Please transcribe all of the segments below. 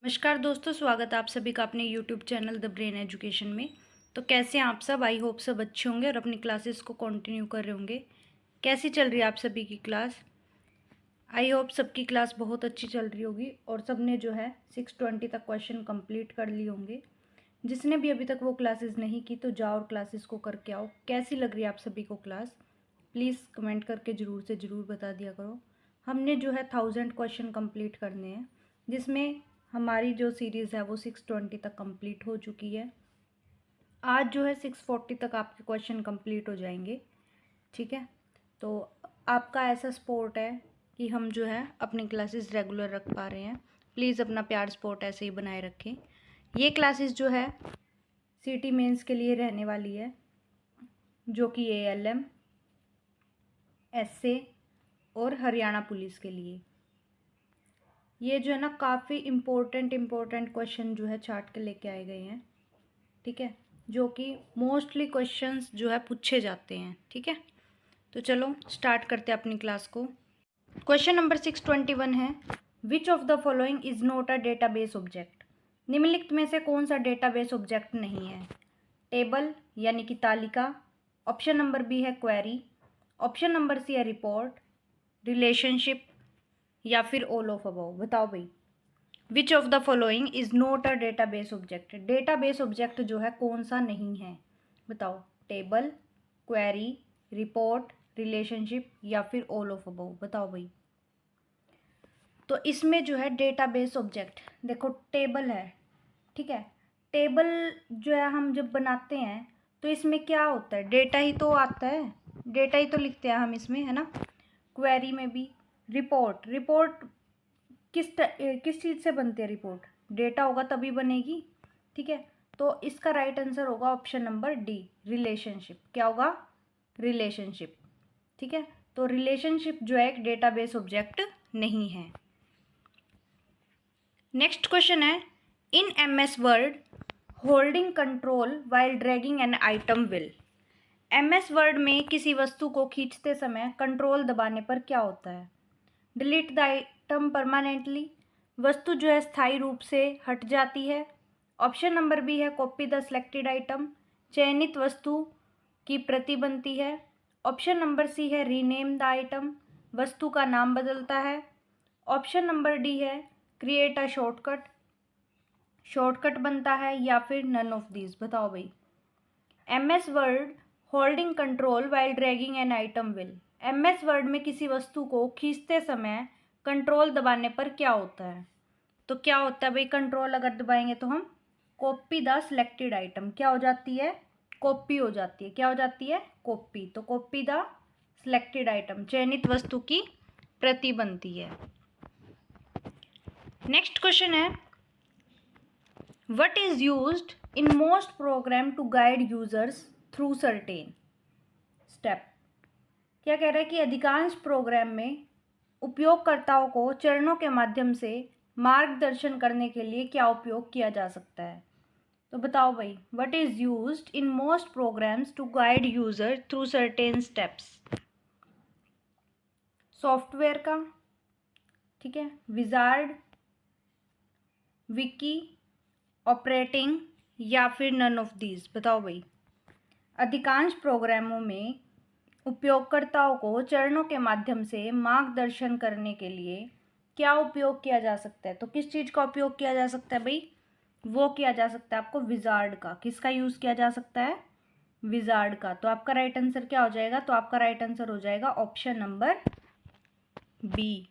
नमस्कार दोस्तों, स्वागत है आप सभी का अपने YouTube channel the brain education में। तो कैसे हैं आप सब? आई होप सब अच्छे होंगे और अपनी क्लासेस को कंटिन्यू कर रहे होंगे। कैसी चल रही है आप सभी की क्लास? आई होप सबकी क्लास बहुत अच्छी चल रही होगी और सब ने जो है 620 तक क्वेश्चन कंप्लीट कर लिए होंगे। जिसने भी अभी तक वो क्लासेस नहीं की तो जाओ और क्लासेस को करके आओ। कैसी लग रही है आप सभी को क्लास? प्लीज़ कमेंट करके ज़रूर से ज़रूर बता दिया करो। हमने जो है 1000 क्वेश्चन कंप्लीट करने हैं, जिसमें हमारी जो सीरीज़ है वो 620 तक कंप्लीट हो चुकी है। आज जो है 640 तक आपके क्वेश्चन कंप्लीट हो जाएंगे। ठीक है, तो आपका ऐसा सपोर्ट है कि हम जो है अपनी क्लासेस रेगुलर रख पा रहे हैं। प्लीज़ अपना प्यार सपोर्ट ऐसे ही बनाए रखें। ये क्लासेस जो है सिटी मेंस के लिए रहने वाली है, जो कि ALM, SA और हरियाणा पुलिस के लिए। ये जो है ना काफ़ी इम्पोर्टेंट क्वेश्चन जो है चार्ट के लेके आए गए हैं। ठीक है, जो कि मोस्टली क्वेश्चंस जो है पूछे जाते हैं। ठीक है, तो चलो स्टार्ट करते हैं अपनी क्लास को। क्वेश्चन नंबर 621 है, which of the following is not a database object. निम्नलिखित में से कौन सा डेटाबेस ऑब्जेक्ट नहीं है? टेबल यानी कि तालिका, ऑप्शन नंबर बी है क्वेरी, ऑप्शन नंबर सी है रिपोर्ट, रिलेशनशिप या फिर ऑल ऑफ अबव। बताओ भाई, विच of the following is not a database object. Database object जो है कौन सा नहीं है? बताओ, टेबल, क्वेरी, रिपोर्ट, रिलेशनशिप या फिर ऑल ऑफ अबव। बताओ भाई। तो इसमें जो है डेटाबेस ऑब्जेक्ट, देखो टेबल है। ठीक है, टेबल जो है हम जब बनाते हैं तो इसमें क्या होता है? डेटा ही तो आता है, डेटा ही तो लिखते हैं हम इसमें, है ना। क्वेरी में भी, रिपोर्ट, रिपोर्ट किस चीज़ से बनती है रिपोर्ट? डेटा होगा तभी बनेगी। ठीक है, तो इसका राइट आंसर होगा ऑप्शन नंबर डी, रिलेशनशिप। क्या होगा? रिलेशनशिप। ठीक है, तो रिलेशनशिप जो है एक डेटाबेस ऑब्जेक्ट नहीं है। नेक्स्ट क्वेश्चन है, इन MS word holding control while dragging an item will. MS word में किसी वस्तु को खींचते समय कंट्रोल दबाने पर क्या होता है? डिलीट द आइटम परमानेंटली, वस्तु जो है स्थायी रूप से हट जाती है। ऑप्शन नंबर बी है कॉपी द सिलेक्टेड आइटम, चयनित वस्तु की प्रति बनती है। ऑप्शन नंबर सी है रीनेम द आइटम, वस्तु का नाम बदलता है। ऑप्शन नंबर डी है क्रिएट अ शॉर्टकट, शॉर्टकट बनता है, या फिर नन ऑफ दीज। बताओ भाई। MS word holding control while dragging an item will. MS word में किसी वस्तु को खींचते समय कंट्रोल दबाने पर क्या होता है? तो क्या होता है भाई? कंट्रोल अगर दबाएंगे तो हम कॉपी द सिलेक्टेड आइटम, क्या हो जाती है? कॉपी हो जाती है। क्या हो जाती है? कॉपी। तो कॉपी द सिलेक्टेड आइटम, चयनित वस्तु की प्रति बनती है। नेक्स्ट क्वेश्चन है, What is used in most program to guide users through certain step? क्या कह रहा है कि अधिकांश प्रोग्राम में उपयोगकर्ताओं को चरणों के माध्यम से मार्गदर्शन करने के लिए क्या उपयोग किया जा सकता है? तो बताओ भाई, what is used in most programs to guide user through certain steps? Software का, ठीक है, विजार्ड, विकी, ऑपरेटिंग या फिर नन ऑफ दीज। बताओ भाई। अधिकांश प्रोग्रामों में उपयोगकर्ताओं को चरणों के माध्यम से मार्गदर्शन करने के लिए क्या उपयोग किया जा सकता है? तो किस चीज़ का उपयोग किया जा सकता है भाई? वो किया जा सकता है आपको विजार्ड का। किसका यूज़ किया जा सकता है? विजार्ड का। तो आपका राइट आंसर क्या हो जाएगा? तो आपका राइट आंसर हो जाएगा option number B.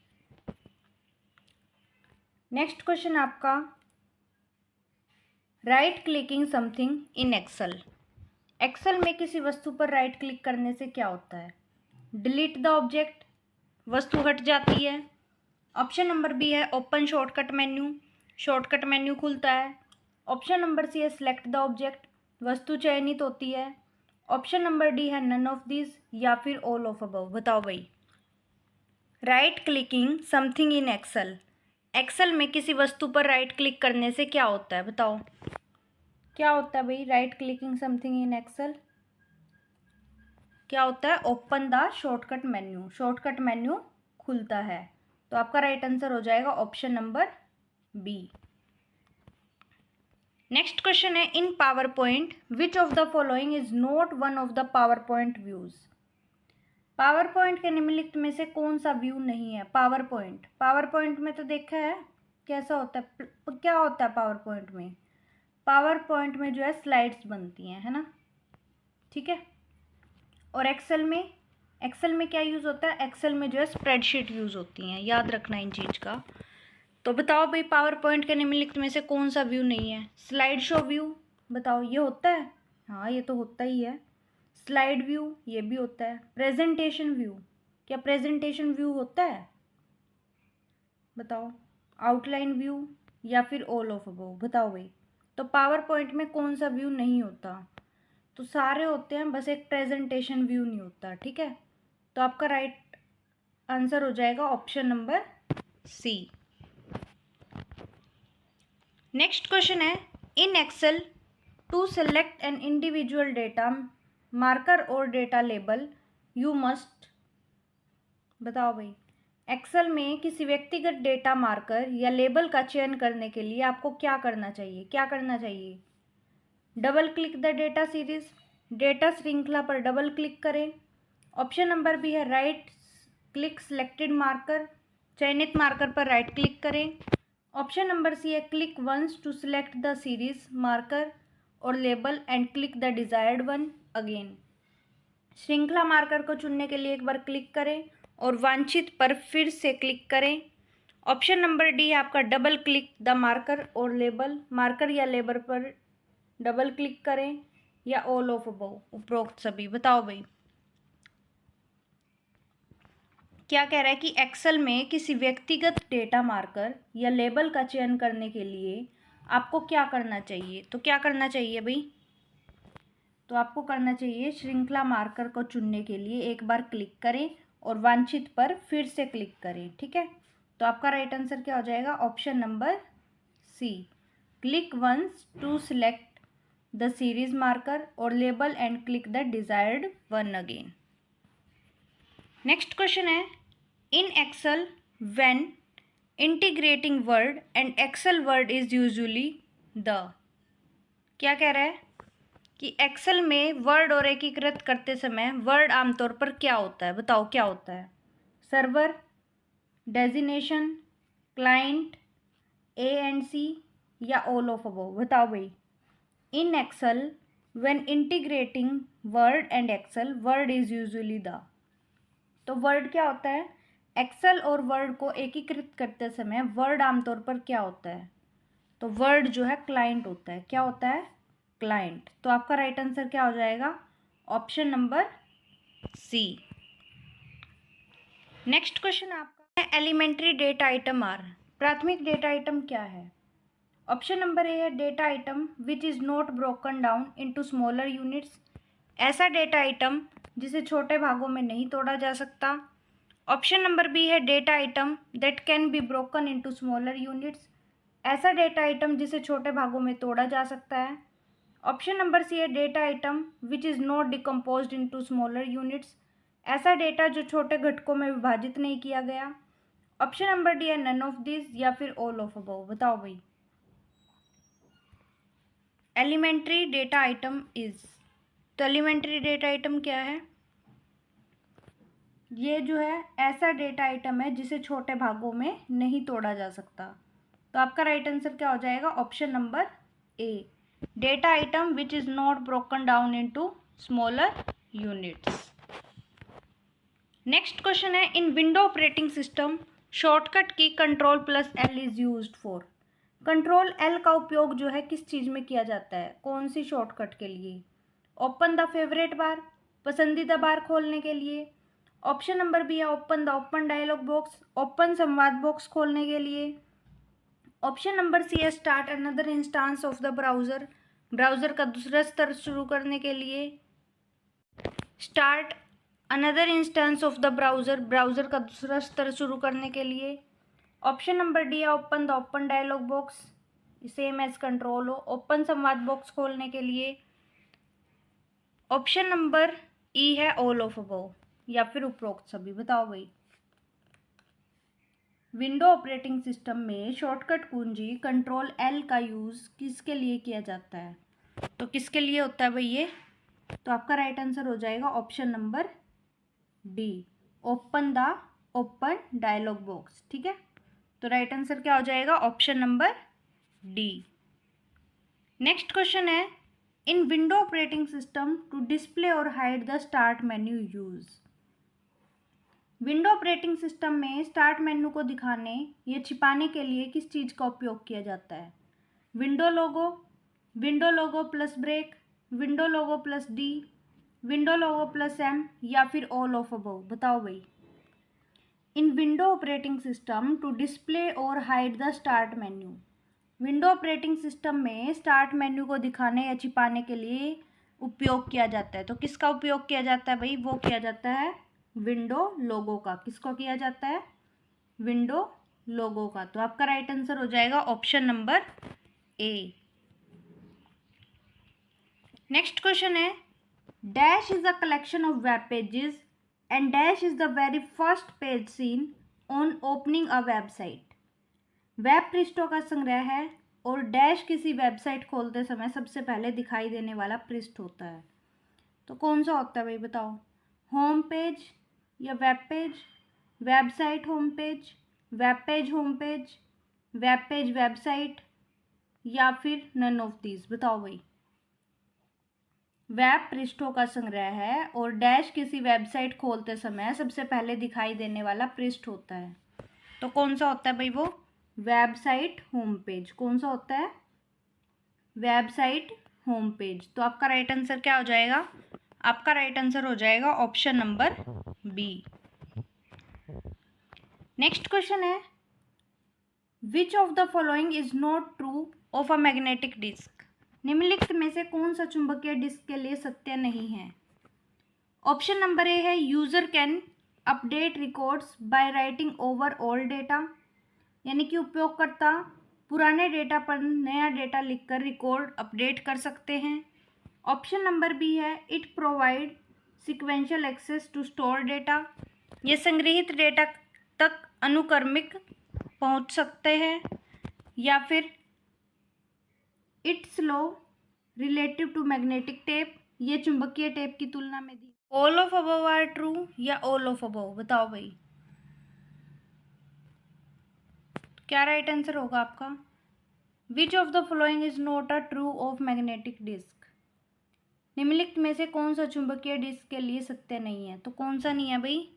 Next question आपका, right clicking something in Excel. Excel में किसी वस्तु पर राइट क्लिक करने से क्या होता है? डिलीट द ऑब्जेक्ट, वस्तु हट जाती है। ऑप्शन नंबर बी है open shortcut menu, shortcut menu खुलता है। ऑप्शन नंबर सी है सिलेक्ट द ऑब्जेक्ट, वस्तु चयनित होती है। ऑप्शन नंबर डी है नन ऑफ दिस या फिर ऑल ऑफ अबव। बताओ भाई। Right clicking something in Excel, Excel में किसी वस्तु पर राइट क्लिक करने से क्या होता है? बताओ क्या होता है भाई? Right clicking something in Excel क्या होता है? Open the shortcut menu, shortcut menu खुलता है। तो आपका राइट आंसर हो जाएगा option number B. Next question है, in PowerPoint which of the following is not one of the PowerPoint views. PowerPoint के निम्नलिखित में से कौन सा व्यू नहीं है। पावर पॉइंट में तो देखा है कैसा होता है, क्या होता है पावर पॉइंट में। पावर पॉइंट में जो है स्लाइड्स बनती हैं, है ना, ठीक है। और एक्सेल में क्या यूज़ होता है, एक्सेल में जो है स्प्रेडशीट यूज़ होती हैं, याद रखना इन चीज़ का। तो बताओ भाई, पावर पॉइंट के निम्नलिखित में से कौन सा व्यू नहीं है। स्लाइड शो व्यू, बताओ ये होता है, हाँ ये तो होता ही है। स्लाइड व्यू ये भी होता है। प्रेजेंटेशन व्यू, क्या प्रेजेंटेशन व्यू होता है, बताओ। आउटलाइन व्यू या फिर ऑल ऑफ अबव, बताओ भाई। तो पावर पॉइंट में कौन सा व्यू नहीं होता, तो सारे होते हैं, बस एक प्रेजेंटेशन व्यू नहीं होता, ठीक है। तो आपका राइट आंसर हो जाएगा ऑप्शन नंबर सी। नेक्स्ट क्वेश्चन है, in Excel to select an individual data marker और डेटा लेबल यू मस्ट, बताओ भाई। एक्सेल में किसी व्यक्तिगत डेटा मार्कर या लेबल का चयन करने के लिए आपको क्या करना चाहिए। Double click the data series, data श्रृंखला पर डबल क्लिक करें। ऑप्शन नंबर बी है राइट क्लिक सिलेक्टेड मार्कर, चयनित मार्कर पर राइट क्लिक करें। ऑप्शन नंबर सी है click once to select the series marker और label and click the desired one again. श्रृंखला मार्कर को चुनने के लिए एक बार क्लिक करें और वांछित पर फिर से क्लिक करें। ऑप्शन नंबर डी है आपका डबल क्लिक द मार्कर और लेबल, मार्कर या लेबल पर डबल क्लिक करें, या ऑल ऑफ अबव, उपरोक्त सभी। बताओ भाई, क्या कह रहा है कि एक्सेल में किसी व्यक्तिगत डेटा मार्कर या लेबल का चयन करने के लिए आपको क्या करना चाहिए। तो क्या करना चाहिए भाई, तो आपको करना चाहिए श्रृंखला मार्कर को चुनने के लिए एक बार क्लिक करें और वांछित पर फिर से क्लिक करें, ठीक है। तो आपका राइट आंसर क्या हो जाएगा, option number C, click once to select the series marker और label and click the desired one again. Next question है, in Excel when integrating Word and Excel Word is usually the, क्या कह रहा है कि एक्सेल में word और एकीकृत करते समय वर्ड आमतौर पर क्या होता है, बताओ क्या होता है। Server, destination, client, A and C, या ऑल ऑफ अबव, बताओ भाई। In Excel when integrating Word and Excel Word is usually the, तो वर्ड क्या होता है, एक्सेल और वर्ड को एकीकृत करते समय वर्ड आमतौर पर क्या होता है, तो वर्ड जो है क्लाइंट होता है। क्या होता है, क्लाइंट। तो आपका राइट आंसर क्या हो जाएगा, ऑप्शन नंबर सी। नेक्स्ट क्वेश्चन आपका है, एलिमेंट्री डेटा आइटम आर, प्राथमिक डेटा आइटम क्या है। ऑप्शन नंबर ए है data item which is not broken down into smaller units, ऐसा डेटा आइटम जिसे छोटे भागों में नहीं तोड़ा जा सकता। ऑप्शन नंबर बी है data item that can be broken into smaller units, ऐसा डेटा आइटम जिसे छोटे भागों में तोड़ा जा सकता है। ऑप्शन नंबर सी है data item which is not decomposed into smaller units, ऐसा डेटा जो छोटे घटकों में विभाजित नहीं किया गया। ऑप्शन नंबर डी है नन ऑफ दिस, या फिर ऑल ऑफ अबव, बताओ भाई। एलिमेंट्री डेटा आइटम इज, तो एलिमेंट्री डेटा आइटम क्या है, ये जो है ऐसा डेटा आइटम है जिसे छोटे भागों में नहीं तोड़ा जा सकता। तो आपका राइट आंसर क्या हो जाएगा, option number A, data item which is not broken down into smaller units. Next question है, in window operating system shortcut key control plus L is used for, control L का उपयोग जो है किस चीज़ में किया जाता है, कौन सी शॉर्टकट के लिए। ओपन द फेवरेट बार, पसंदीदा बार खोलने के लिए। ऑप्शन नंबर बी है open the open dialog box, open संवाद बॉक्स खोलने के लिए। ऑप्शन नंबर सी है start another instance of the browser, browser का दूसरा स्तर शुरू करने के लिए। Start another instance of the browser, browser का दूसरा स्तर शुरू करने के लिए। ऑप्शन नंबर डी है open the open dialog box, same as control O, open संवाद बॉक्स खोलने के लिए। ऑप्शन नंबर ई है ऑल ऑफ अबव, या फिर उपरोक्त सभी, बताओ भाई। विंडो ऑपरेटिंग सिस्टम में शॉर्टकट कुंजी कंट्रोल एल का यूज़ किसके लिए किया जाता है? तो किसके लिए होता है भाई ये? तो आपका राइट आंसर हो जाएगा option number D, open dialog box. ठीक है, तो राइट आंसर क्या हो जाएगा? Option number D. Next question है, in window operating system to display और hide the start menu use. Window operating system में स्टार्ट मेन्यू को दिखाने या छिपाने के लिए किस चीज़ का उपयोग किया जाता है? Window logo plus break, window logo plus D, window logo plus M, या फिर ऑल ऑफ अबव? बताओ भाई। In window operating system to display और hide the start menu, window operating system में स्टार्ट मेन्यू को दिखाने या छिपाने के लिए उपयोग किया जाता है। तो किसका उपयोग किया जाता है भाई? वो किया जाता है विंडो लोगो का। किसको किया जाता है? विंडो लोगो का। तो आपका राइट आंसर हो जाएगा option number A. Next question है, dash is a collection of web pages and dash is the very first page seen on opening a website. Web पृष्ठों का संग्रह है और डैश किसी वेबसाइट खोलते समय सबसे पहले दिखाई देने वाला पृष्ठ होता है। तो कौन सा होता है भाई? बताओ। होम पेज या web page, website home page, web page home page, web page website, या फिर नन ऑफ दीज? बताओ भाई। वेब पृष्ठों का संग्रह है और डैश किसी वेबसाइट खोलते समय सबसे पहले दिखाई देने वाला पृष्ठ होता है। तो कौन सा होता है भाई वो? Website home page. कौन सा होता है? Website home page. तो आपका राइट आंसर क्या हो जाएगा? आपका राइट आंसर हो जाएगा option number B. Next question है, which of the following is not true of a magnetic disk. निम्नलिखित में से कौन सा चुंबकीय डिस्क के लिए सत्य नहीं है? ऑप्शन नंबर ए है, user can update records by writing over old data, यानी कि उपयोगकर्ता पुराने डेटा पर नया डेटा लिखकर रिकॉर्ड अपडेट कर सकते हैं। ऑप्शन नंबर बी है, it provide sequential access to store data, ये संग्रहित डेटा तक अनुक्रमिक पहुंच सकते हैं। या फिर it slow relative to magnetic tape, ये चुंबकीय टेप की तुलना में दी। All of above are true या ऑल ऑफ अबव? बताओ भाई, क्या राइट आंसर होगा आपका? Which of the following is not a true of magnetic disk. निम्नलिखित में से कौन सा चुंबकीय डिस्क के लिए सत्य नहीं है? तो कौन सा नहीं है भाई?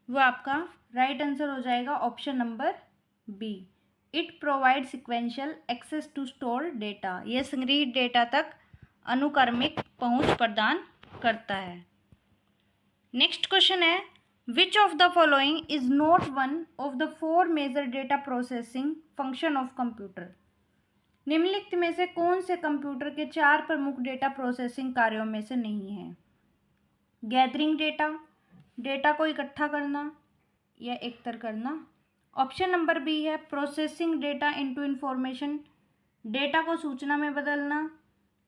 वो आपका राइट आंसर हो जाएगा option number b, it provide sequential access to store data, यह संग्रहित डेटा तक अनुक्रमिक पहुंच प्रदान करता है। नेक्स्ट क्वेश्चन है, which of the following is not one of the 4 major data processing function of computer. निम्नलिखित में से कौन से कंप्यूटर के 4 प्रमुख डेटा प्रोसेसिंग कार्यों में से नहीं है? गैदरिंग डेटा, डेटा को इकट्ठा करना या एकत्र करना। ऑप्शन नंबर बी है, processing data into information, data को सूचना में बदलना।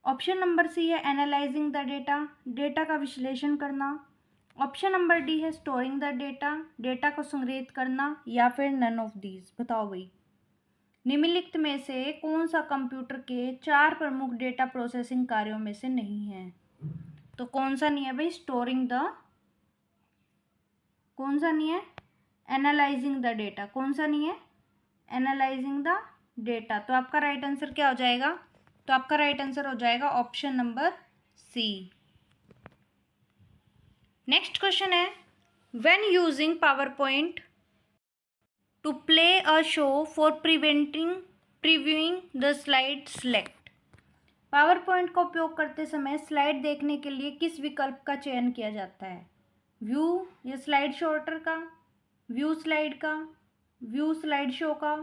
ऑप्शन नंबर सी है, एनालाइजिंग द डेटा, डेटा का विश्लेषण करना। ऑप्शन नंबर डी है, स्टोरिंग द डेटा, डेटा को संग्रहित करना, या फिर नन ऑफ दीज? बताओ भाई, निम्नलिखित में से कौन सा कंप्यूटर के 4 प्रमुख डेटा प्रोसेसिंग कार्यों में से नहीं है? तो कौन सा नहीं है भाई? स्टोरिंग द, कौन सा नहीं है? एनालाइजिंग द डेटा, कौन सा नहीं है? Analysing the data. तो आपका राइट आंसर क्या हो जाएगा? तो आपका राइट आंसर हो जाएगा ऑप्शन नंबर सी। नेक्स्ट क्वेश्चन है, when using PowerPoint to play a show for previewing the slide select. PowerPoint का उपयोग करते समय स्लाइड देखने के लिए किस विकल्प का चयन किया जाता है? व्यू या स्लाइड शॉर्टर का, व्यू स्लाइड का, व्यू स्लाइड शो का,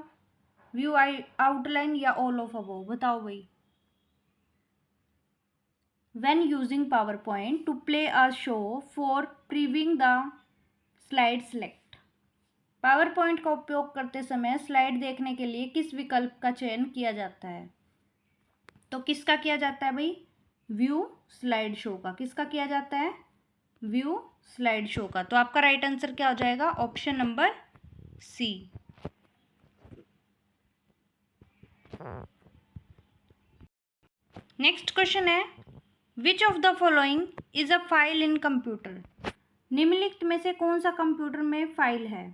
व्यू आउटलाइन, या ऑल ऑफ अबव? बताओ भाई। When using PowerPoint to play a show for previewing the slide select. PowerPoint का उपयोग करते समय स्लाइड देखने के लिए किस विकल्प का चयन किया जाता है? तो किसका किया जाता है भाई? व्यू स्लाइड शो का। किसका किया जाता है? व्यू स्लाइड शो का। तो आपका राइट आंसर क्या हो जाएगा? ऑप्शन नंबर सी। नेक्स्ट क्वेश्चन है, which of the following is a file in computer? निम्नलिखित में से कौन सा कंप्यूटर में फाइल है?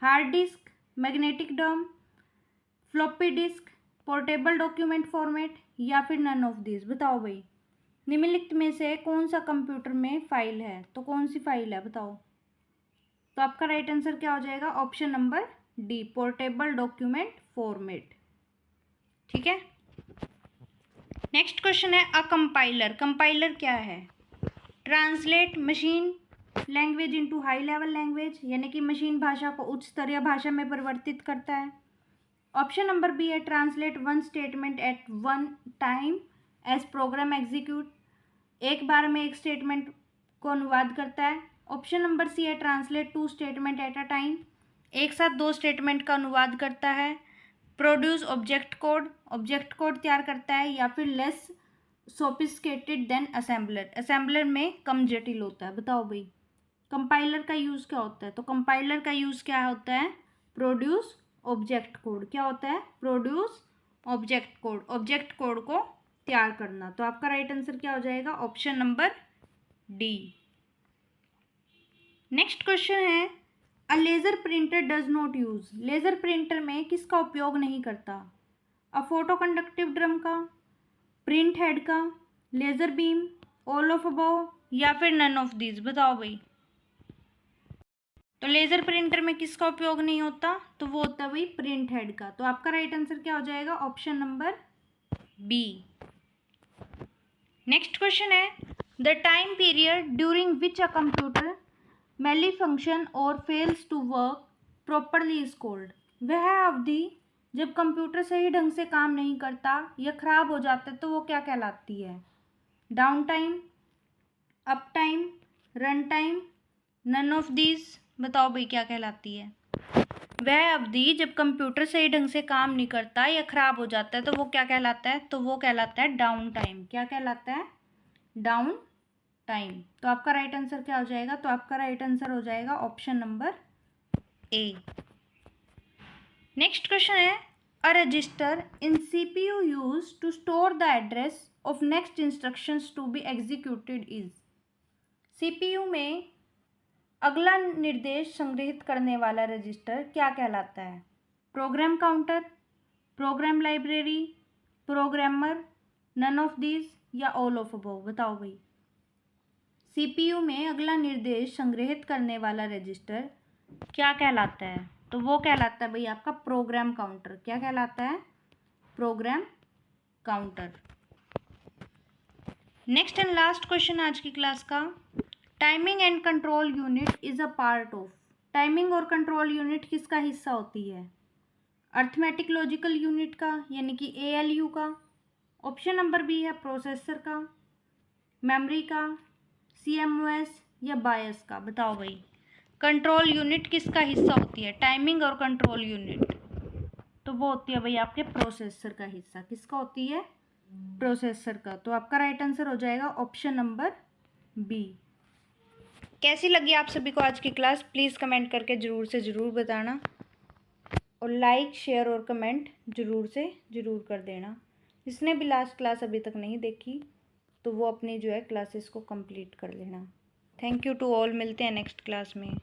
Hard disk, magnetic drum, floppy disk, portable document format या फिर नन ऑफ दिस? बताओ भाई, निम्नलिखित में से कौन सा कंप्यूटर में फाइल है? तो कौन सी फाइल है बताओ? तो आपका राइट आंसर क्या हो जाएगा? Option number D, portable document format. ठीक है। नेक्स्ट क्वेश्चन है, अ कंपाइलर। कंपाइलर क्या है? Translate machine language into high level language, यानी कि मशीन भाषा को उच्च स्तरीय भाषा में परिवर्तित करता है। ऑप्शन नंबर बी है, translate one statement at one time as program execute, एक बार में एक स्टेटमेंट को अनुवाद करता है। ऑप्शन नंबर सी है, translate two statement at a time, एक साथ दो स्टेटमेंट का अनुवाद करता है। Produce object code, object code तैयार करता है। या फिर less sophisticated than assembler, assembler में कम जटिल होता है। बताओ भाई, कंपाइलर का यूज़ क्या होता है? तो कंपाइलर का यूज़ क्या होता है? Produce object code. क्या होता है? Produce object code, object code को तैयार करना। तो आपका राइट आंसर क्या हो जाएगा? Option number D. Next question है, a laser printer does not use. Laser printer में किसका उपयोग नहीं करता? अ फोटो कंडक्टिव ड्रम का, प्रिंट हेड का, laser beam, all of above या फिर नन ऑफ दीज? बताओ भाई। तो लेज़र प्रिंटर में किसका उपयोग नहीं होता? तो वो होता है भाई प्रिंट हेड का। तो आपका राइट आंसर क्या हो जाएगा? Option number B. Next question है, the time period during which a computer malfunction or fails to work properly is called. वह अवधि जब कंप्यूटर सही ढंग से काम नहीं करता या खराब हो जाता है तो वो क्या कहलाती है? Down time, up time, run time, none of these? बताओ भाई क्या कहलाती है? वह अवधि जब कंप्यूटर सही ढंग से काम नहीं करता या खराब हो जाता है तो वो क्या कहलाता है? तो वो कहलाता है डाउन टाइम। क्या कहलाता है? Down time. तो आपका राइट आंसर क्या हो जाएगा? तो आपका राइट आंसर हो जाएगा option number A. Next question है, a register in CPU use to store the address of next instructions to be executed is. CPU में अगला निर्देश संग्रहित करने वाला रजिस्टर क्या कहलाता है? Program counter, program library, programmer, none of these या ऑल ऑफ अबव? बताओ भाई। सीपीयू में अगला निर्देश संग्रहित करने वाला रजिस्टर क्या कहलाता है? तो वो कहलाता है भाई आपका प्रोग्राम काउंटर। क्या कहलाता है? Program counter. Next and last question आज की क्लास का, timing and control unit is a part of. Timing और कंट्रोल यूनिट किसका हिस्सा होती है? अर्थमेटिक लॉजिकल यूनिट का, यानी कि एएलयू का। ऑप्शन नंबर बी है प्रोसेसर का, मेमोरी का, सीएमओएस या बायस का? बताओ भाई, कंट्रोल यूनिट किसका हिस्सा होती है? टाइमिंग और कंट्रोल यूनिट, तो वो होती है भाई आपके प्रोसेसर का हिस्सा। किसका होती है? प्रोसेसर का। तो आपका राइट आंसर हो जाएगा ऑप्शन नंबर बी। कैसी लगी आप सभी को आज की क्लास? प्लीज़ कमेंट करके ज़रूर से ज़रूर बताना, और लाइक शेयर और कमेंट ज़रूर से ज़रूर कर देना। जिसने भी लास्ट क्लास अभी तक नहीं देखी तो वो अपनी जो है क्लासेस को कंप्लीट कर लेना। थैंक यू टू ऑल, मिलते हैं नेक्स्ट क्लास में।